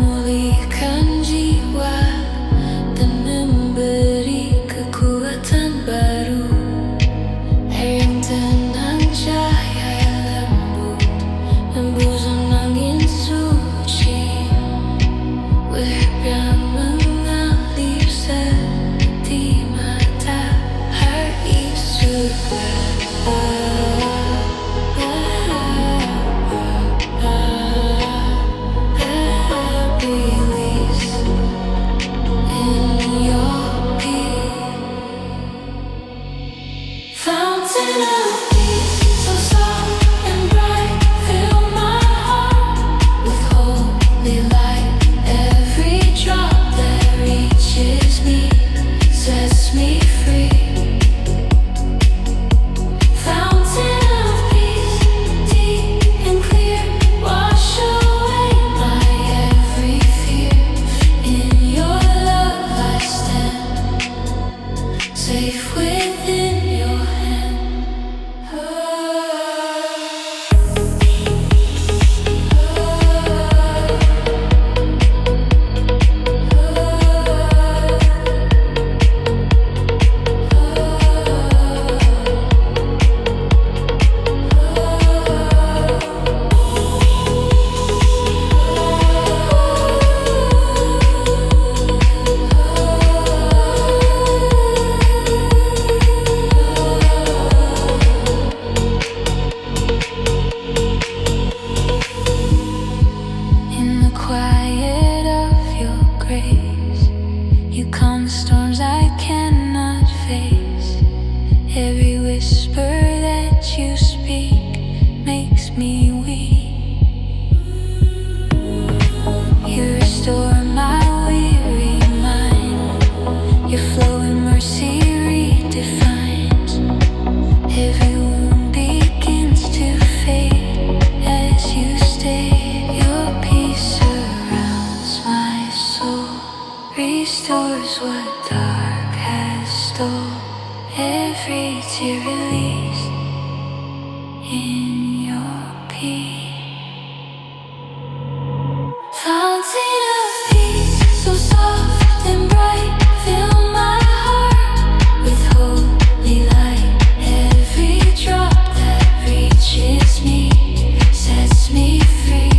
memulihkan jiwa dan memberi kekuatan baru. Air yang tenang, cahaya lembut, hembusan angin suci, web yang mengalir seperti matahari surga. Restores what dark has stole. Every tear released in your peace. Fountain of peace, so soft and bright, fill my heart with holy light. Every drop that reaches me sets me free.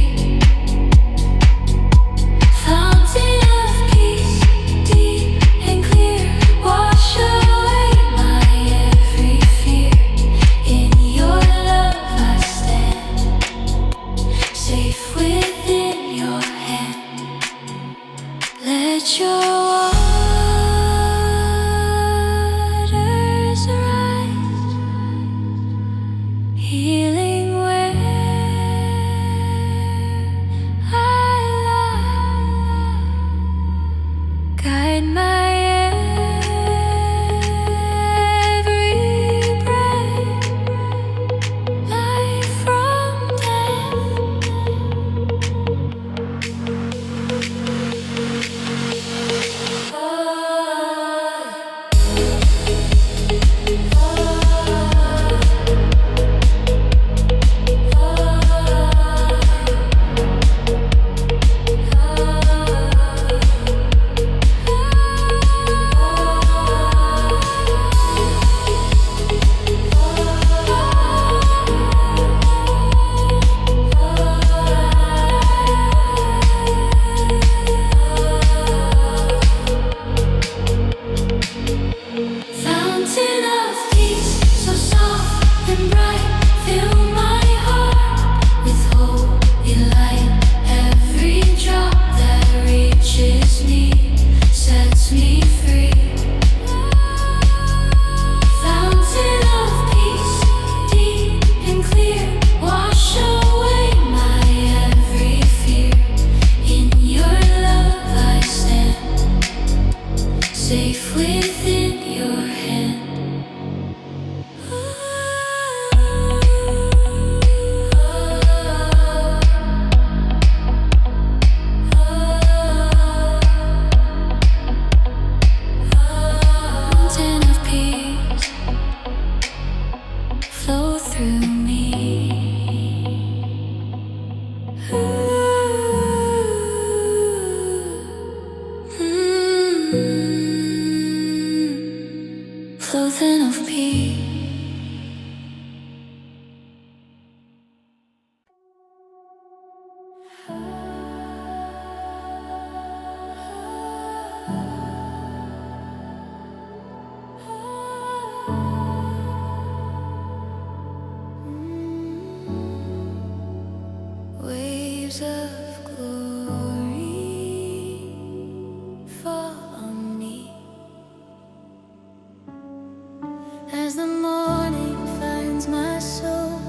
as the morning finds my soul,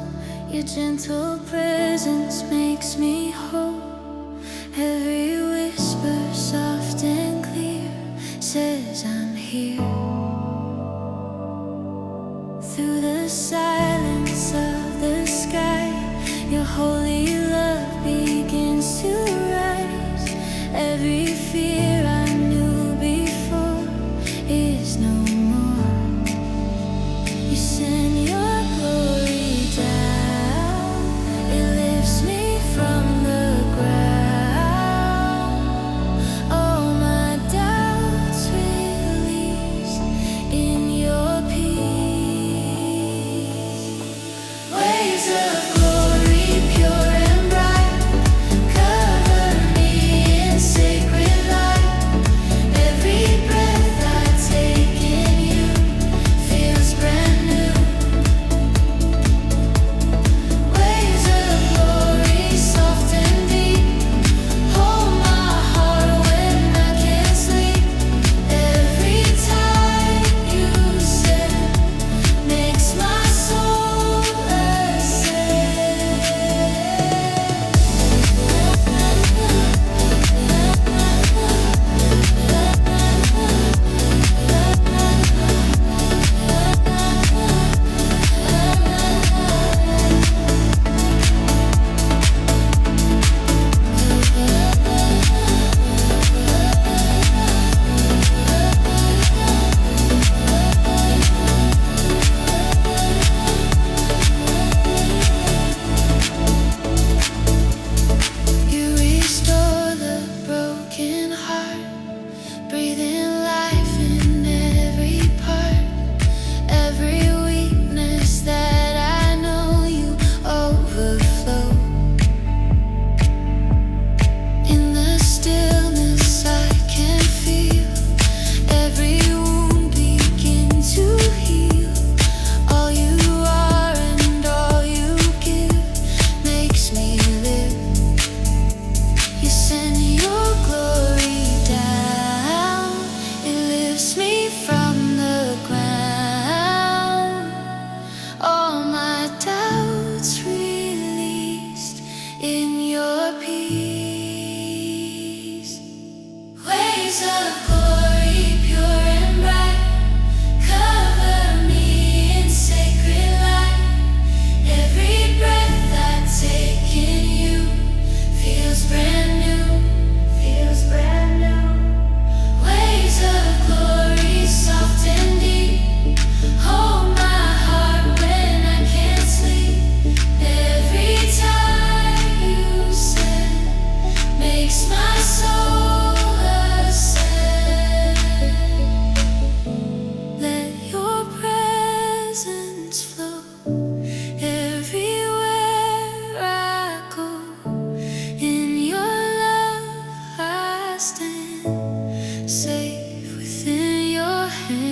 your gentle presence makes me whole. Every whisper, soft and clear, says I'm here. Through the silence of the sky, your holy love begins to rise. Every fear I knew before is no more. You send your glory down, it lifts me from the ground. All my doubts released in your peace. Waves of glory, pure and bright, cover me in sacred light. Every breath I take in you feels brand new. Waves of glory, soft and deep, hold my heart when I can't sleep. Every time you send makes my soul ascend. You restore the broken heart, breathing life in every part. Every weakness that I know, you overflow. In the stillness I can feel every wound begin to heal. All you are and all you give makes me live. You send your glory down, it lifts me from the ground. All my doubts released in your peace. Waves of glory, pure and bright, cover me in sacred light. Every breath I take in you feels brand new, feels brand new. Waves of glory, soft and deep, hold my heart when I can't sleep. Every time you send makes my soul ascend. Let your presence flow everywhere I go. In your love I stand, safe within your hand.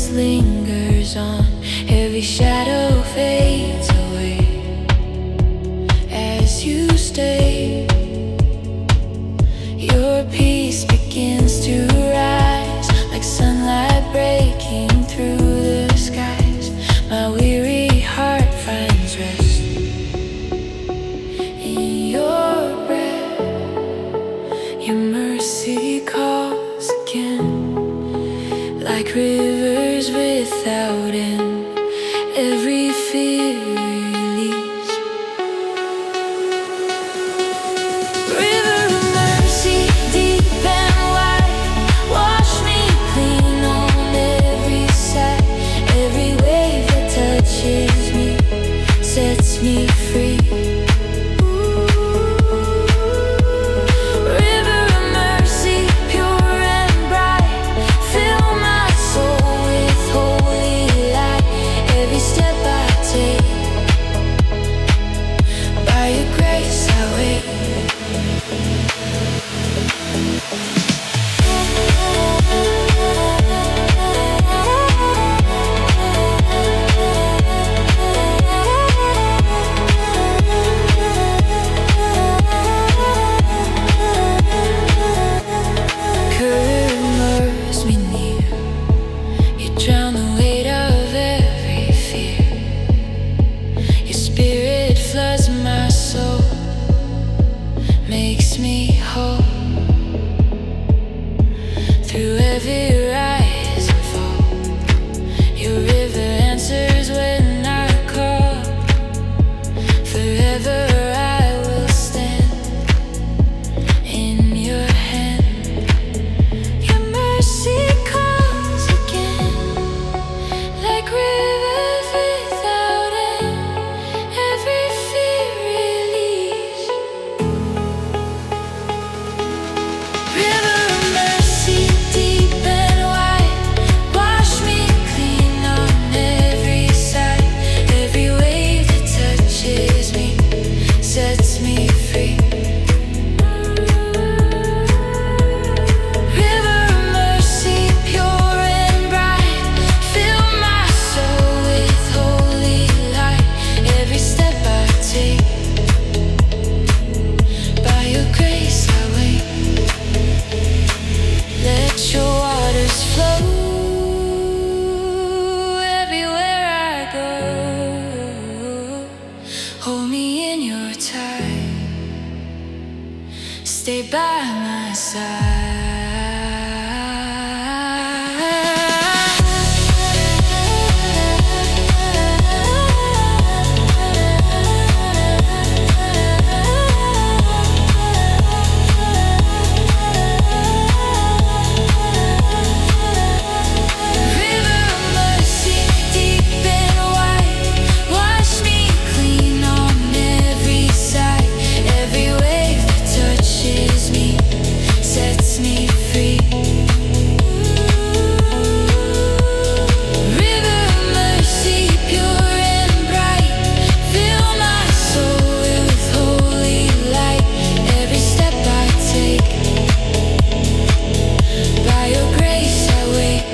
silence lingers on, every shadow fades away as you stay. Your peace begins to rise like sunlight breaking through the skies. My weary heart finds rest in your breath. Your mercy calls again, like rivers without end. Every fear release. River of mercy, deep and wide, wash me clean on every side. Every wave that touches me sets me free. River of mercy, pure and bright, fill my soul with holy light. Every step I take, by your grace I wait. Current immerse me near, you drown the weight of every fear. Your spirit floods my soul, makes me whole. Through every rise and fall, your river answers when I call. Forever I will stand in your hand. Your mercy calls again, like rivers without end. Every fear release. River of mercy, deep and wide, wash me clean on every side. Every wave that touches me sets me free. River of mercy, pure and bright, fill my soul with holy light. Every step I take, by your grace I wait. Let your waters flow everywhere I go. Hold me in your tide, stay by my side. River of mercy, deep and wide, wash me clean on every side. Every wave that touches me sets me free. River of mercy, pure and bright, fill my soul with holy light. Every step I take, by your grace I wait.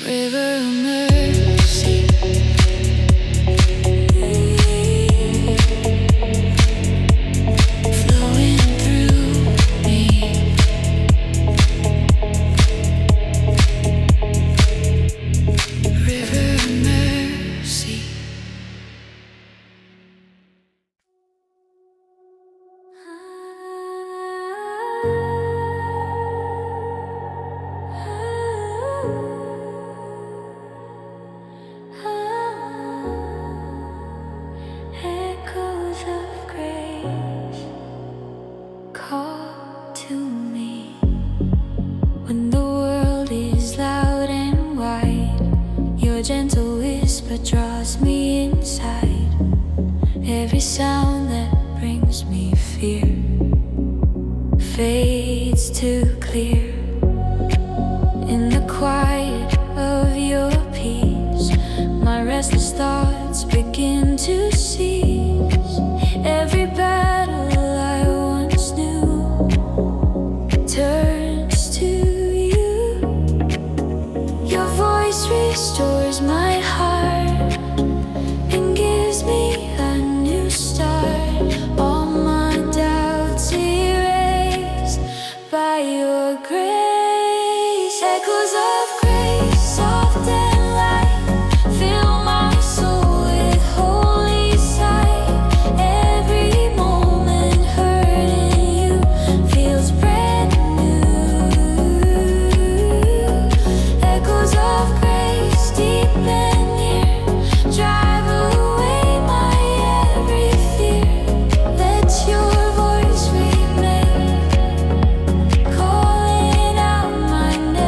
River of mercy, flowing through me. River of mercy. Echoes of grace call to me when the world is loud and wide. Your gentle whisper draws me inside. Every sound that brings me fear fades to clear. Echoes of grace, soft and light, fill my soul with holy sight. Every moment hurting you feels brand new. Echoes of grace, deep and near, drive away my every fear. Let your voice remain, calling out my name.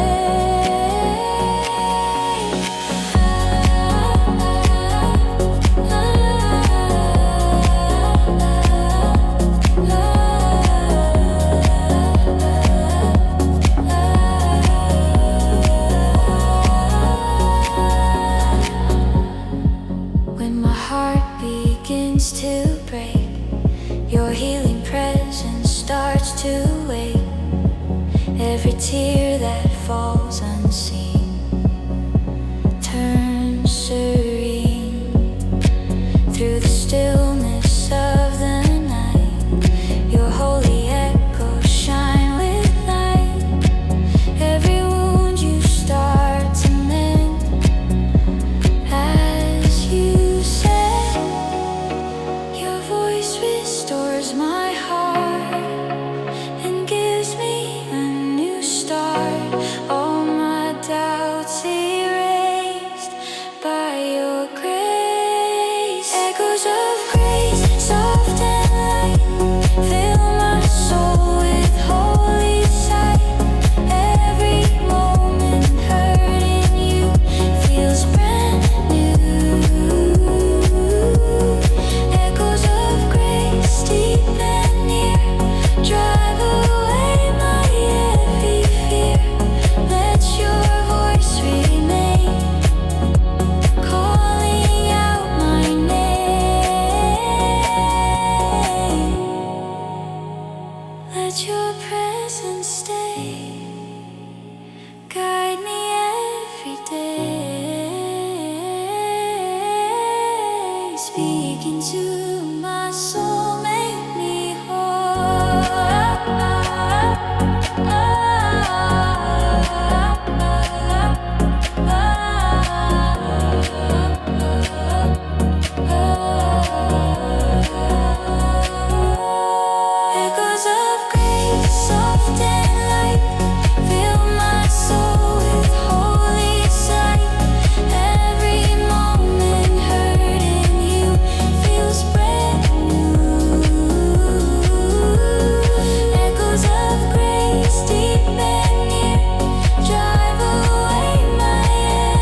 When my heart begins to break, your healing presence starts to wake. Every tear that falls unseen turns serene. Through the stillness of the night, your holy echoes shine with light. Every wound you start to mend, as you said, your voice restores my heart and gives me a new start. All my doubts erased by your grace. Echoes of grace, soft and light, fill my soul with holy sight. Every moment hurting you feels brand new. Echoes of grace, deep and near, drive away my every fear. Let your voice remain, calling out my name. Let your presence stay, guide me every day. Speak into my soul, make me Echoes of grace, soft and light, fill my soul with holy sight. Every moment hurting you feels brand new. Echoes of grace, deep and near, drive away my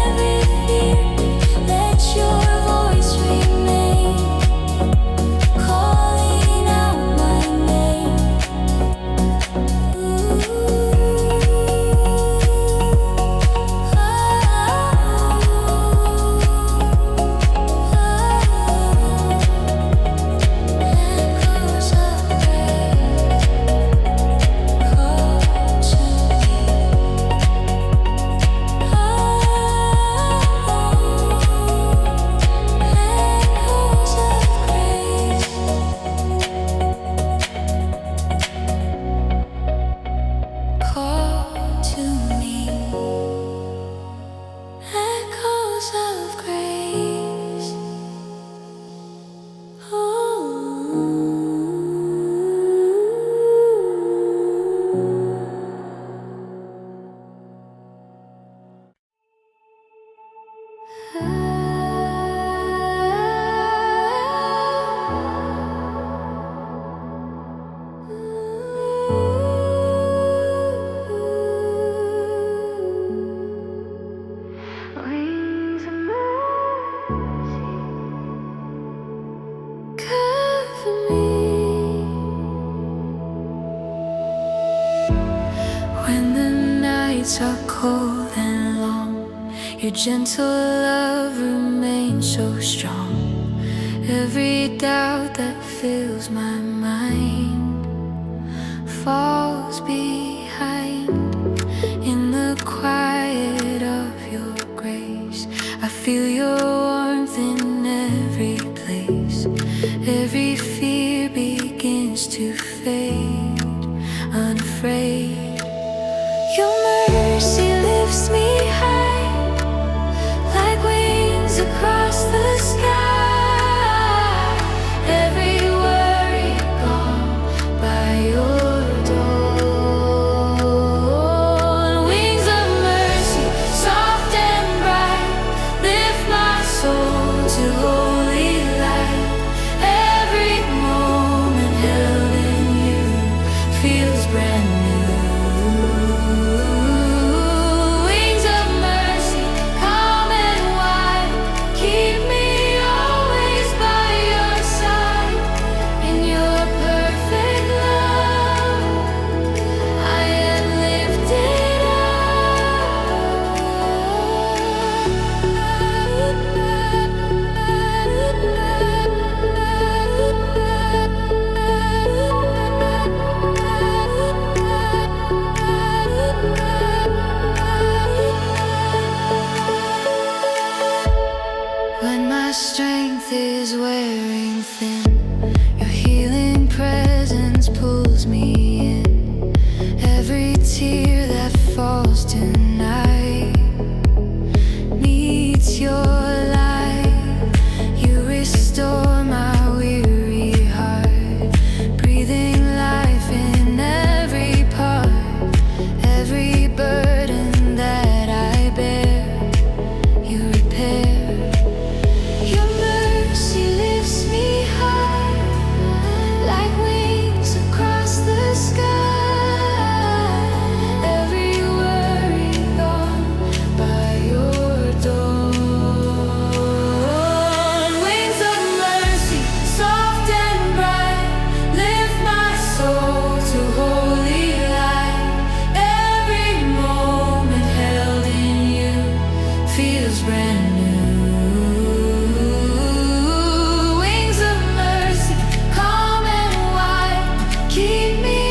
every fear. Let your voice remain, calling out my name. Echoes of grace, call to Echoes of grace. Call to me, echoes of grace. Wings of mercy cover me when the nights are cold and long. Your gentle love remains so strong. Every doubt that fills my mind falls behind. In the quiet of your grace, I feel your warmth in every place. Every fear begins to fade, unafraid. Your mercy lives falls tonight needs your light. You restore my weary heart, breathing life in every part, every burden that I bear. You repair. Your mercy lifts me high, like wings across the sky. Every worry gone by your dawn. Wings of mercy, soft and bright, lift my soul to holy light. Every moment held in you feels brand new. Wings of mercy, calm and wide, keep me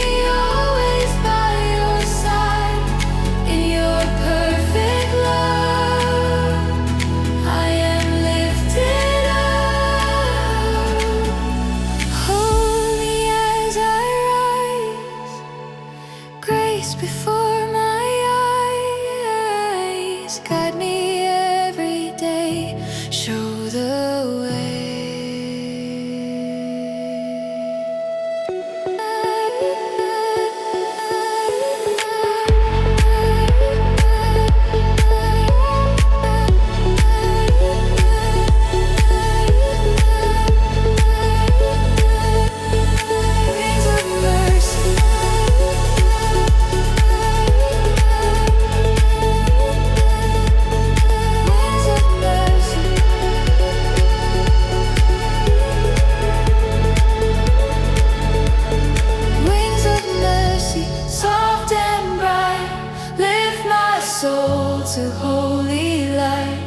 always by your side. In your perfect love, I am lifted up. Holy as I rise, grace before my eyes. Guide me every day, show the way. Wings of mercy, wings of mercy. Wings of mercy, soft and bright, lift my soul to holy light.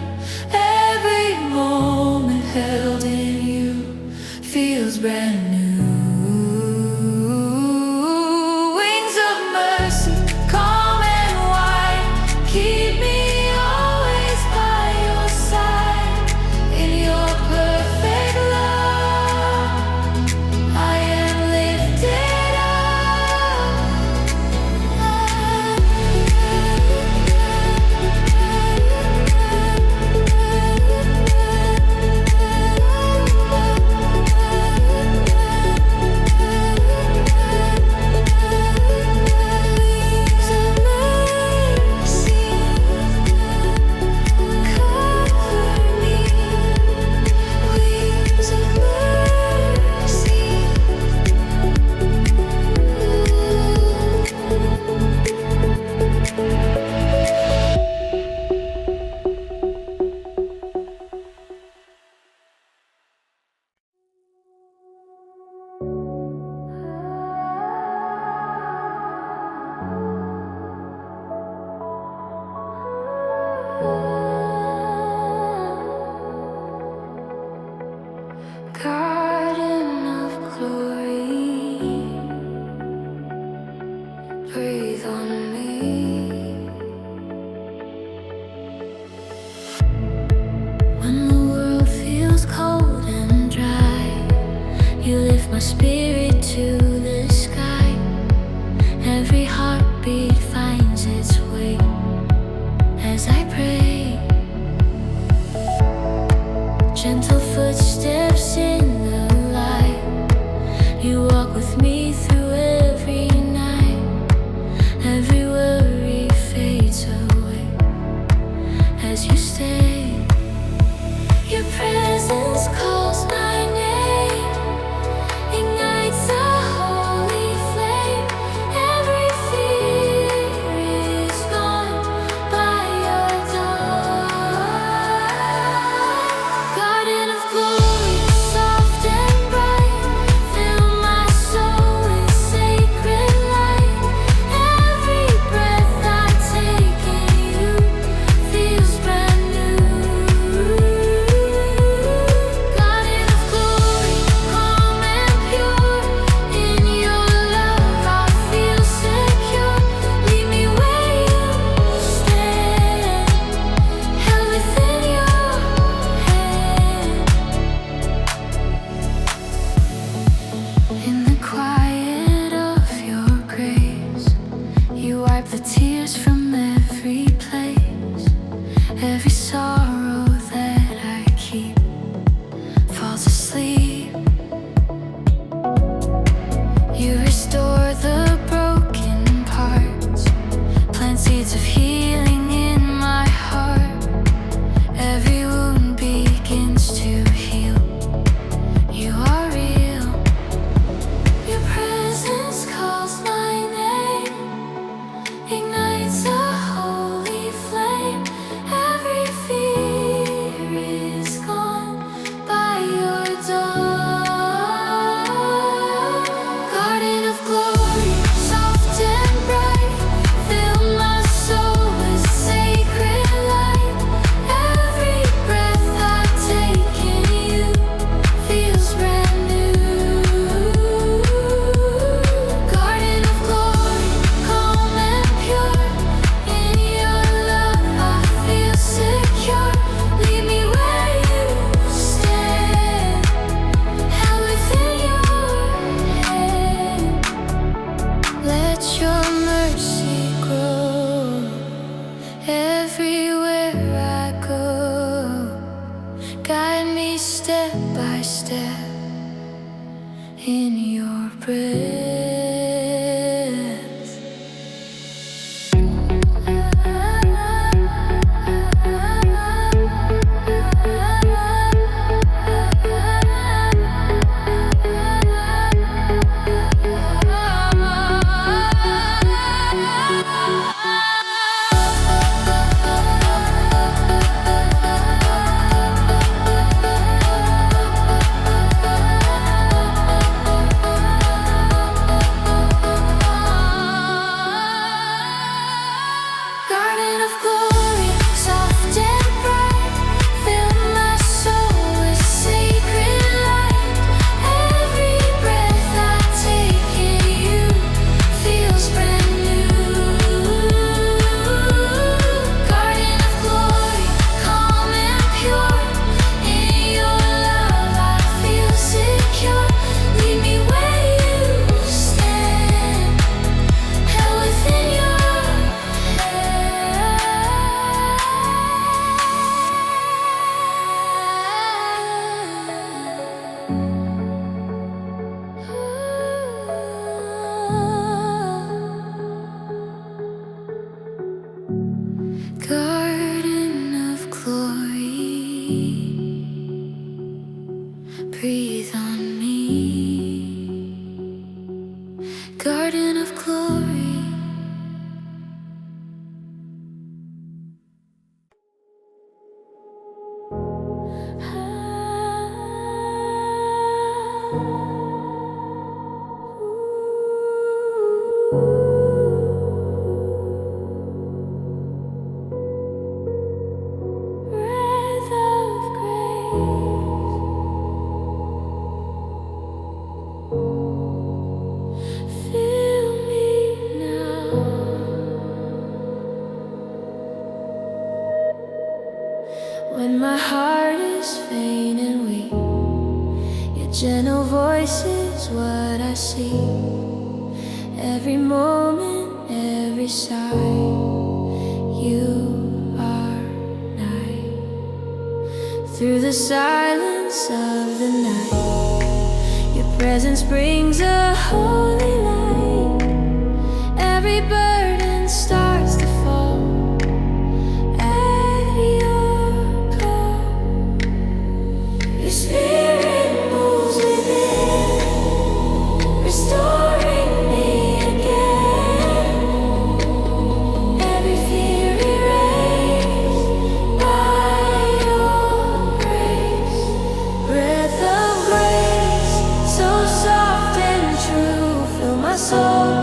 Every moment held in you feels brand new. Wings of mercy, calm and wide, keep me always by your side. In your perfect love, I am lifted garden of glory, breathe on me. When the world feels cold and dry, you lift my spirit to the sky. Every heartbeat finds its way as I pray. Gentle footsteps in the light, you walk with me through every night. Every worry fades away as you stay. Your presence calls my name, ignites everywhere I go. Guide me step by step in your breath. Garden of glory, breathe on me. Garden of glory. When my heart is faint and weak, your gentle voice is what I see. Every moment, every sigh, you are nigh. Through the silence of the night, your presence brings a holy light. Every burden starts to fall. Your spirit moves within, restoring me again. Every fear erased by your grace. Breath of grace, so soft and true, fill my soul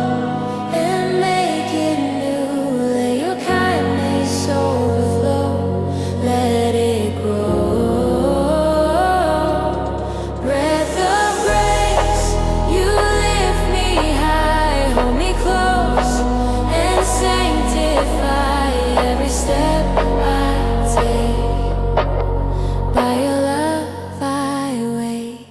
and make it new. Let your kindness overflow, let it grow. Step I take, by your love I wait.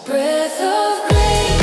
Breath of grace.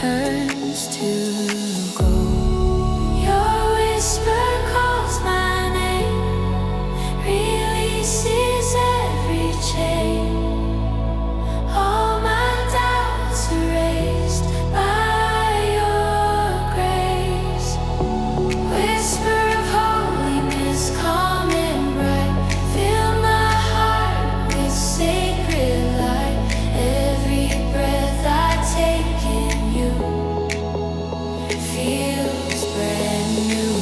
turns to gold. Your whisper calls my name, releases every chain. All my doubts erased by your grace. Whisper of holiness, calm and bright. Fill my heart with sacred light. Every breath I take in you feels brand new.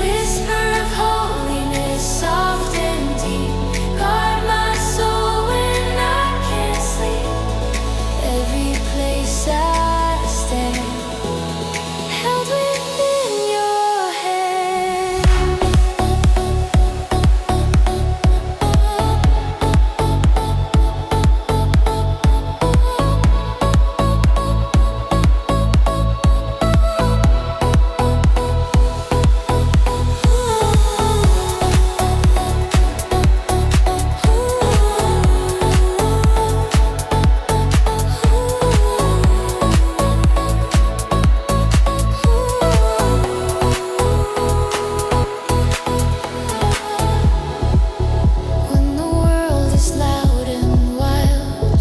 Whisper of holiness, soft and deep. Guard my soul when I can't sleep. Every place I stand, held within your hand. When the world is loud and wild,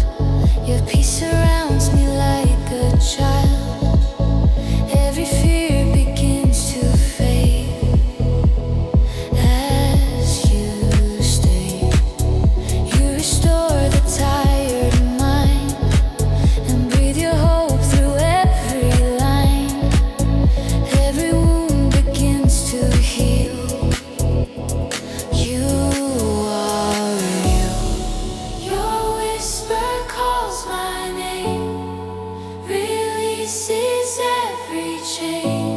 your peace surrounds me like a child. Every fear begins to fade as you stay. You restore the tired mind and breathe your hope through every line. Every wound begins to heal. You are real. Your whisper calls my name, releases every chain.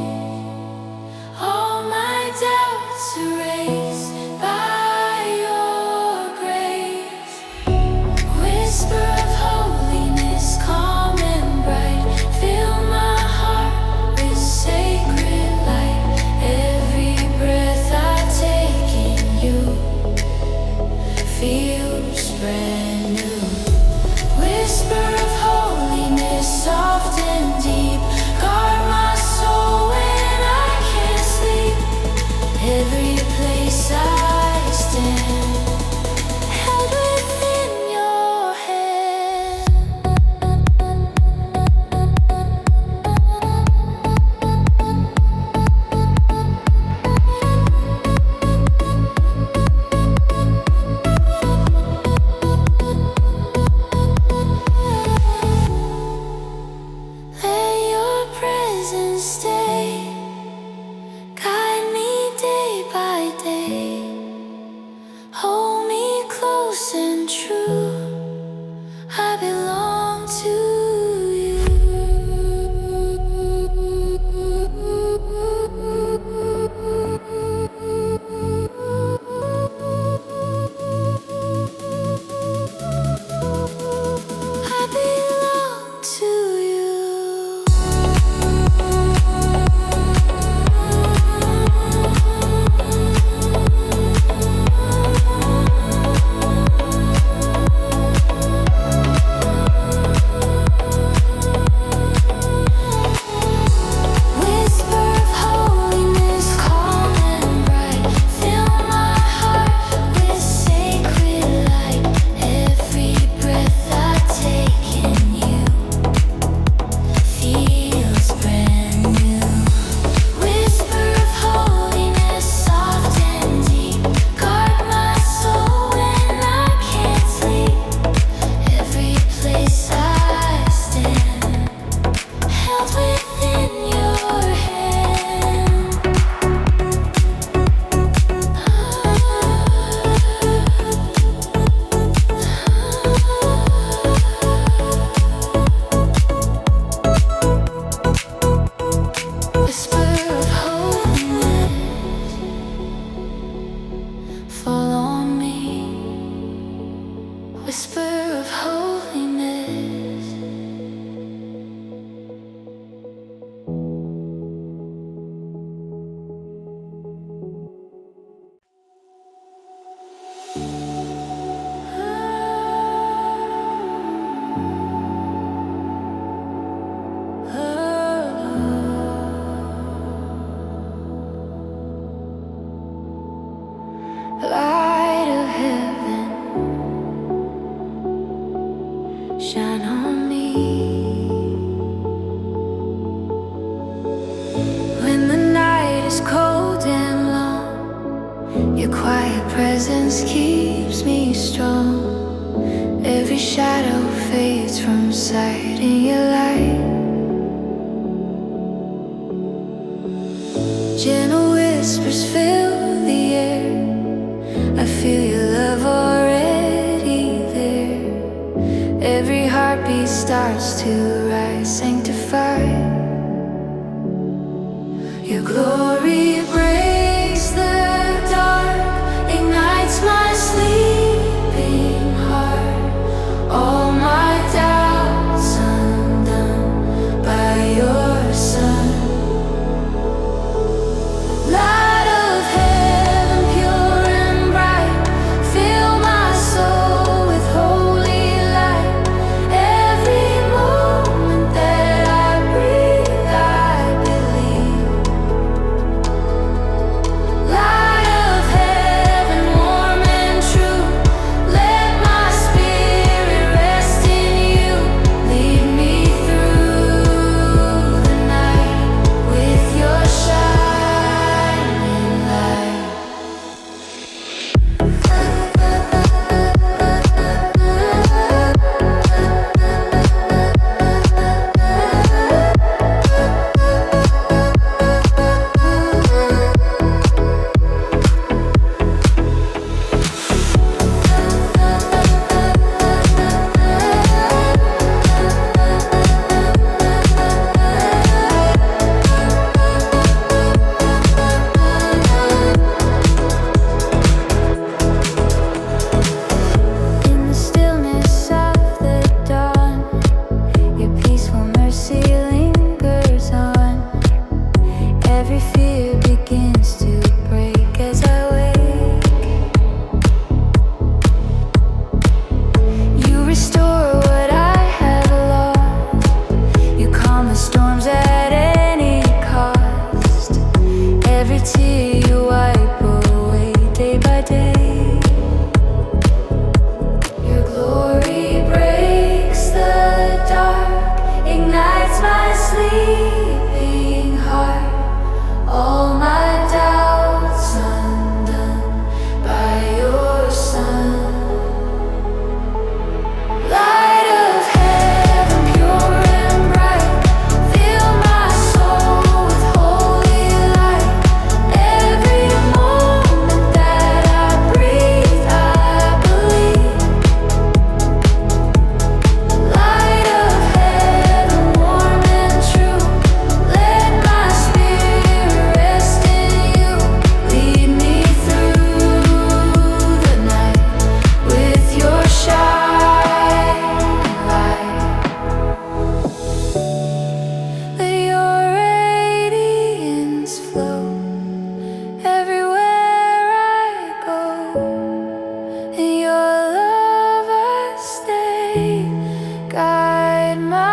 All my doubts erased by your grace. Whisper of holiness, calm and bright. Fill my heart with sacred light. Every breath I take in you feels brand new. Whisper of holiness, soft and deep. Guard my soul sight in your light. Gentle whispers fill the air. I feel your love already there. Every heartbeat starts to rise, sanctified. Your glory breaks the dark, ignites my sleeping heart. All my doubts undone by your Son. Light of heaven, pure and bright, fill my soul with holy light. Every moment that I breathe, I believe. Light of heaven, warm and true, let my spirit rest in you. Lead me through the night with your shining light. In the stillness of the dawn, your peaceful mercy lingers on. Every fear begins to break as I wake. You restore what I have lost. You calm the storms at any cost. Every tear you wipe away day by day. Your glory breaks the dark, ignites my sleeping heart. All my doubts undone by your Son. Light of heaven, pure and bright, fill my soul with holy light. Every moment that I breathe, I believe. Light of heaven, warm and true, let my spirit rest in you. Lead me through the night with your shining light. Let your radiance flow everywhere I go. In your love I stay, guide my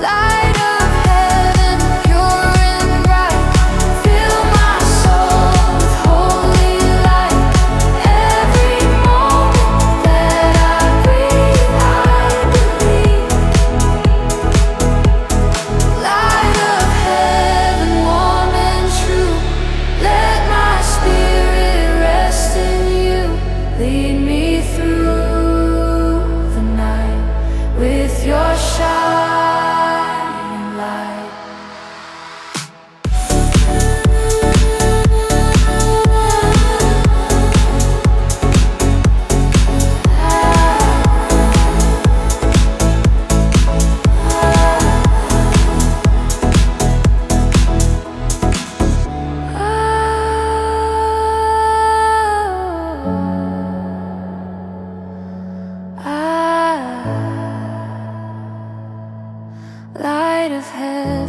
Light of heaven, pure and bright, fill my soul with holy light. Every moment that I breathe, I believe. Light of heaven, warm and true, let my spirit rest in you. Lead me through the night with your shining light. Light of heaven.